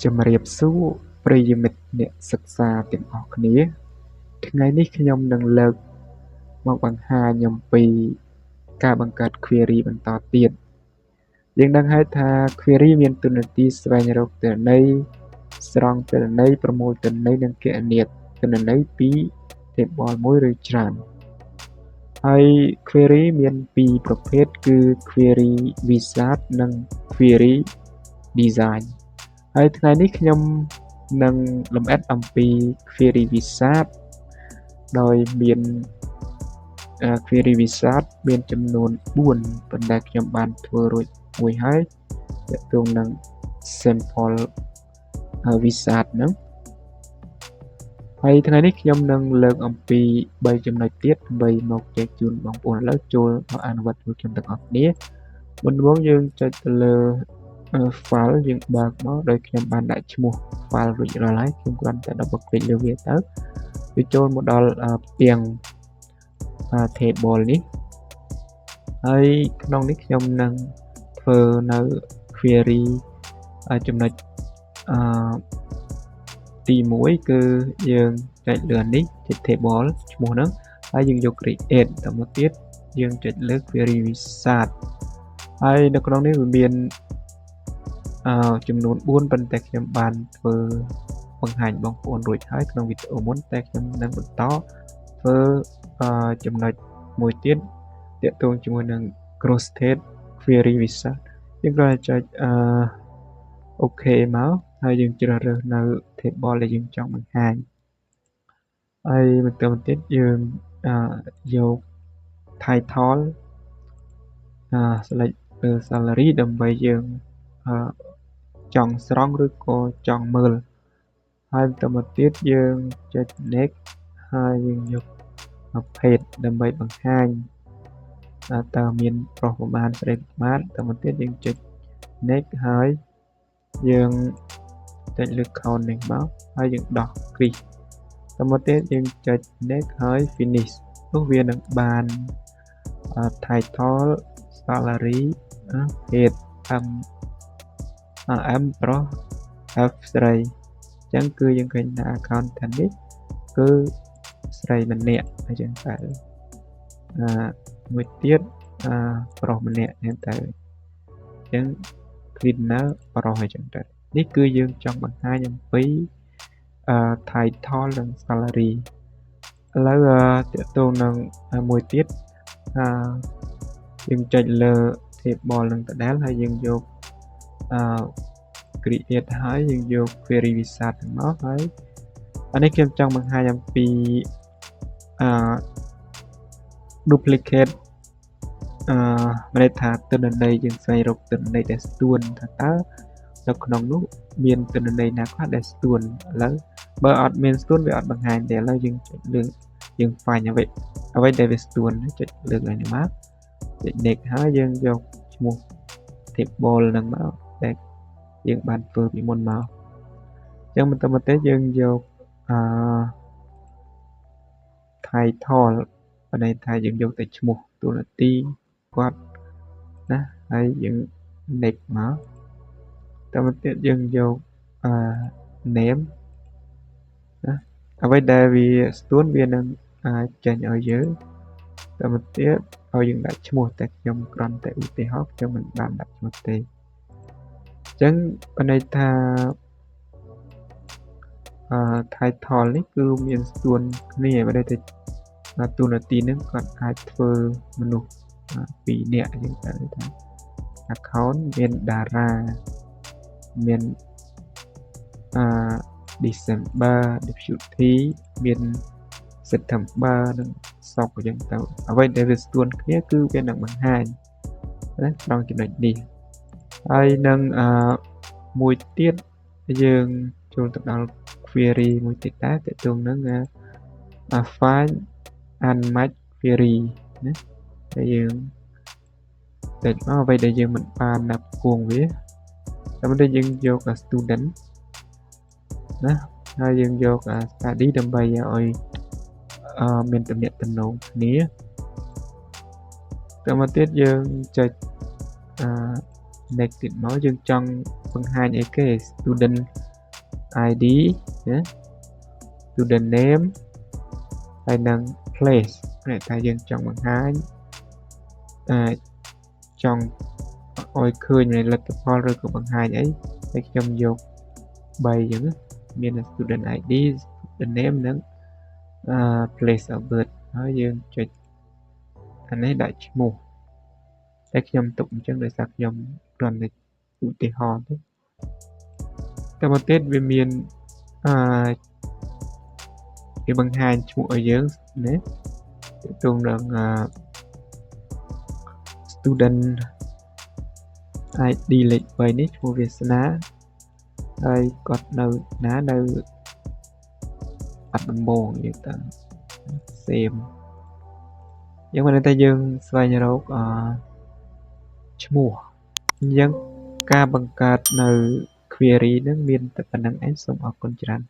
ជំរាបសួរប្រិយមិត្តអ្នកសិក្សាទាំងអស់គ្នាថ្ងៃនេះខ្ញុំនឹងលើកមកបង្ហាញអំពីការបង្កើត query បន្តទៀតយើងដឹងហើយថា query មានតួនាទីស្វែងរកទិន្នន័យស្រង់ទិន្នន័យប្រមូលទិន្នន័យនិងគណនាទិន្នន័យពី table មួយឬច្រើនហើយ query មានពីរប្រភេទគឺ query wizard និង query design ហើយថ្ងៃនេះខ្ញុំនឹងលម្អិតអំពី query wizard ដោយមាន query wizard មានចំនួន4ប៉ុន្តែខ្ញុំបានធ្វើរួចមួយហើយទាក់ទងនឹង sample wizard ហ្នឹងហើយថ្ងៃនេះខ្ញុំនឹងលើកអំពី3ចំណុចទៀតដើម្បីមកចែកជូនបងប្អូនឥឡូវចូលមកអនុវត្តជាមួយខ្ញុំទាំងអស់គ្នាមុនដំបូងយើងចុចទៅលើ file យើងបើកមកដោយខ្ញុំបានដាក់ឈ្មោះ file រួចរាល់ហើយខ្ញុំគ្រាន់តែ double click លើវាទៅវាចូលមកដល់ផ្ទាំង table នេះហើយក្នុងនេះខ្ញុំនឹងធ្វើនៅ query ចំណុចទី1គឺយើងចុចលើនេះជា table ឈ្មោះហ្នឹងហើយយើងយក create ទៅមកទៀតយើងចុចលើ query wizard ហើយនៅក្នុងនេះវាមានចំនួន4ប៉ុន្តែខ្ញុំបានធ្វើបង្ហាញបងប្អូនរួចហើយក្នុងវីដេអូមុនតែខ្ញុំនឹងបន្តធ្វើចំណុចមួយទៀតទាក់ទងជាមួយនឹង cross state query wizard យើងគ្រាន់តែចុចOK មកហើយយើងជ្រើសរើសនៅ table ដែលយើងចង់បង្ហាញហើយបន្តមកទៀតយើងយក title select លើ salary ដើម្បីយើងចង់ស្រង់ឬក៏ចង់មើលហើយបន្តមកទៀតយើងចុច next ហើយយើងយក page ដើម្បីបង្ហាញតើមានប្រុសប្រមាណស្រីប្រមាណបន្តមកទៀតយើងចុច next ហើយយើងចុចលើ count នេះមកហើយយើងដោះ click បន្តមកទៀតយើងចុច next ហើយ finish នោះវានឹងបាន title salary head m ប្រុស f ស្រីអញ្ចឹងគឺយើងឃើញថា accountant នេះគឺស្រីម្នាក់អញ្ចឹងតែមួយទៀតប្រុសម្នាក់អញ្ចឹងតែអញ្ចឹង cleaner ប្រុសអញ្ចឹងតែនេះគឺយើងចង់បង្ហាញអំពី title និង salary ឥឡូវទាក់ទងនឹងមួយទៀតយើងចុចលើ table នឹងដដែលហើយយើងយក create ហើយយើងយក query wizard មកហើយអានេះខ្ញុំចង់បង្ហាញអំពី duplicate មានន័យថាទិន្នន័យយើងស្វែងរកទិន្នន័យដែលស្ទួនថាតើនៅក្នុងនោះមានទិន្នន័យណាខ្លះដែលស្ទួនឥឡូវបើអត់មានស្ទួនវាអត់បង្ហាញទេឥឡូវយើងចុចលើយើង find អ្វីដែលវាស្ទួនចុចលើកឡើងនេះមកចុច next ហើយយើងយកឈ្មោះ table ហ្នឹងមកដែលយើងបានធ្វើពីមុនមកអញ្ចឹងបន្តមកទៀតយើងយក title បានន័យថាយើងយកតែឈ្មោះតួនាទីគាត់ណាហើយយើង next មកតទៅទៀតយើងយក name ណាអ្វីដែលវាស្ទួនវានឹងចេញឲ្យយើងតទៅទៀតឲ្យយើងដាក់ឈ្មោះតែខ្ញុំគ្រាន់តែឧទាហរណ៍ខ្ញុំមិនបានដាក់ឈ្មោះទេអញ្ចឹងបានន័យថាtitle នេះគឺមានស្ទួនគ្នាបើតែតួនាទីនឹងគាត់អាចធ្វើមនុស្ស2នាក់អញ្ចឹងតែថា account មានតារាមាន December deputy មាន September និងសុកអញ្ចឹងទៅអ្វីដែលវាស្ទួនគ្នាគឺវានឹងបង្ហាញណាត្រង់ចំណុចនេះហើយនឹងមួយទៀតយើងចូលទៅដល់ query មួយទៀតដែរទាក់ទងនឹងfind and match query ណាដែលយើងតែអ្វីដែលយើងមិនបានដាក់គួងវាតែមិនយើងយក student ណាហើយយើងយក study ដើម្បីឲ្យមានទំនាក់ទំនងគ្នាទៅមកទៀតយើងចុច next ទៀតមកយើងចង់បង្ហាញអីគេ student ID ណា student name ហើយនឹង place តែយើងចង់បង្ហាញចង់ឲ្យឃើញលទ្ធផលឬក៏បង្ហាញអីហើយខ្ញុំយក3ចឹងមាន student ID student name និងplace of birth ហើយយើងចុចអានេះដាក់ឈ្មោះតែខ្ញុំទុកអញ្ចឹងដោយសារខ្ញុំគ្រាន់តែឧទាហរណ៍តែមកទៀតវាមានវាបង្ហាញឈ្មោះឲ្យយើងណាទាក់ទងនឹង student ID លេខ3នេះឈ្មោះវាសនាហើយគាត់នៅណានៅបាត់ដំបងយើងតាសេមយ៉ាងមិនតែយើងស្វែងរកឈ្មោះអញ្ចឹងការបង្កើតនៅ query នឹងមានតែប៉ុណ្្នឹងឯងសូមអរគុណច្រើន